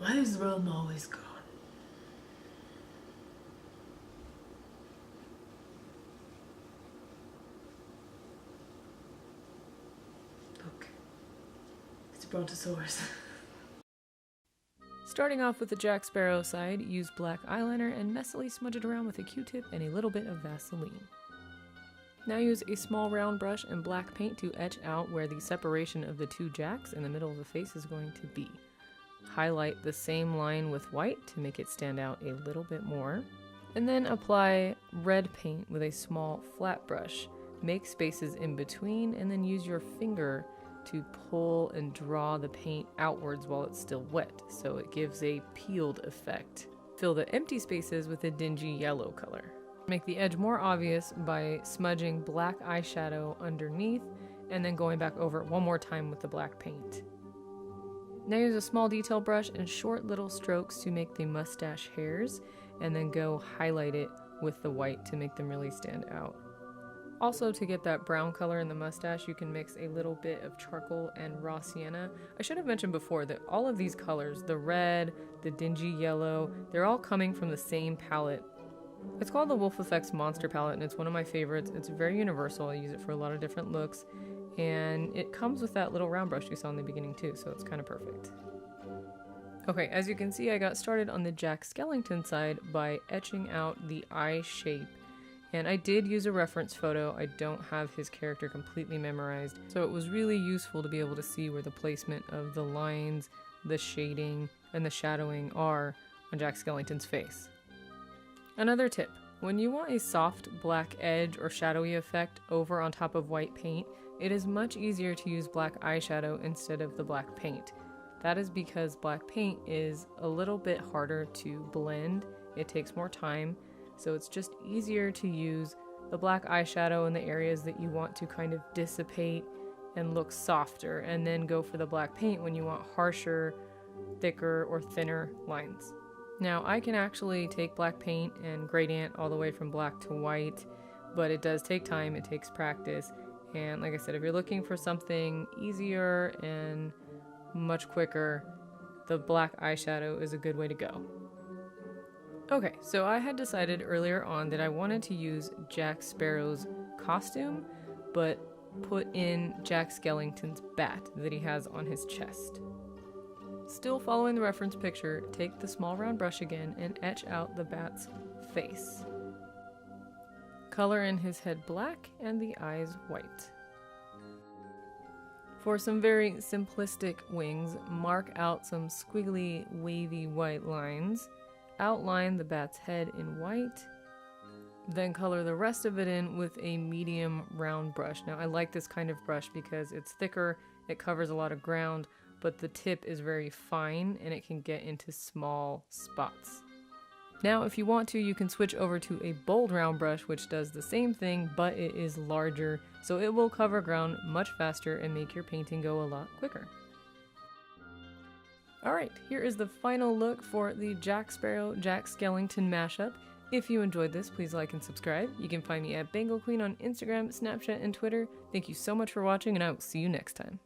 Why is Rome always gone? Okay. It's a Brontosaurus. Starting off with the Jack Sparrow side, use black eyeliner and messily smudge it around with a Q-tip and a little bit of Vaseline. Now use a small round brush and black paint to etch out where the separation of the two jacks in the middle of the face is going to be. Highlight the same line with white to make it stand out a little bit more. And then apply red paint with a small flat brush. Make spaces in between and then use your finger to pull and draw the paint outwards while it's still wet, so it gives a peeled effect. Fill the empty spaces with a dingy yellow color. Make the edge more obvious by smudging black eyeshadow underneath and then going back over it one more time with the black paint. Now use a small detail brush and short little strokes to make the mustache hairs, and then go highlight it with the white to make them really stand out. Also, to get that brown color in the mustache, you can mix a little bit of charcoal and raw sienna. I should have mentioned before that all of these colors, the red, the dingy yellow, they're all coming from the same palette. It's called the Wolfe Effects Monster Palette, and it's one of my favorites. It's very universal. I use it for a lot of different looks, and it comes with that little round brush you saw in the beginning too, so it's kind of perfect. Okay, as you can see, I got started on the Jack Skellington side by etching out the eye shape. And I did use a reference photo. I don't have his character completely memorized, so it was really useful to be able to see where the placement of the lines, the shading, and the shadowing are on Jack Skellington's face. Another tip, when you want a soft black edge or shadowy effect over on top of white paint, it is much easier to use black eyeshadow instead of the black paint. That is because black paint is a little bit harder to blend, it takes more time, so it's just easier to use the black eyeshadow in the areas that you want to kind of dissipate and look softer, and then go for the black paint when you want harsher, thicker, or thinner lines. Now, I can actually take black paint and gradient all the way from black to white, but it does take time, it takes practice, and like I said, if you're looking for something easier and much quicker, the black eyeshadow is a good way to go. Okay, so I had decided earlier on that I wanted to use Jack Sparrow's costume, but put in Jack Skellington's bat that he has on his chest. Still following the reference picture, take the small round brush again and etch out the bat's face. Color in his head black and the eyes white. For some very simplistic wings, mark out some squiggly, wavy white lines. Outline the bat's head in white, then color the rest of it in with a medium round brush. Now, I like this kind of brush because it's thicker, it covers a lot of ground, but the tip is very fine and it can get into small spots. Now, if you want to, you can switch over to a bold round brush, which does the same thing, but it is larger, so it will cover ground much faster and make your painting go a lot quicker. Alright, here is the final look for the Jack Sparrow Jack Skellington mashup. If you enjoyed this, please like and subscribe. You can find me at Bengal Queen on Instagram, Snapchat, and Twitter. Thank you so much for watching, and I will see you next time.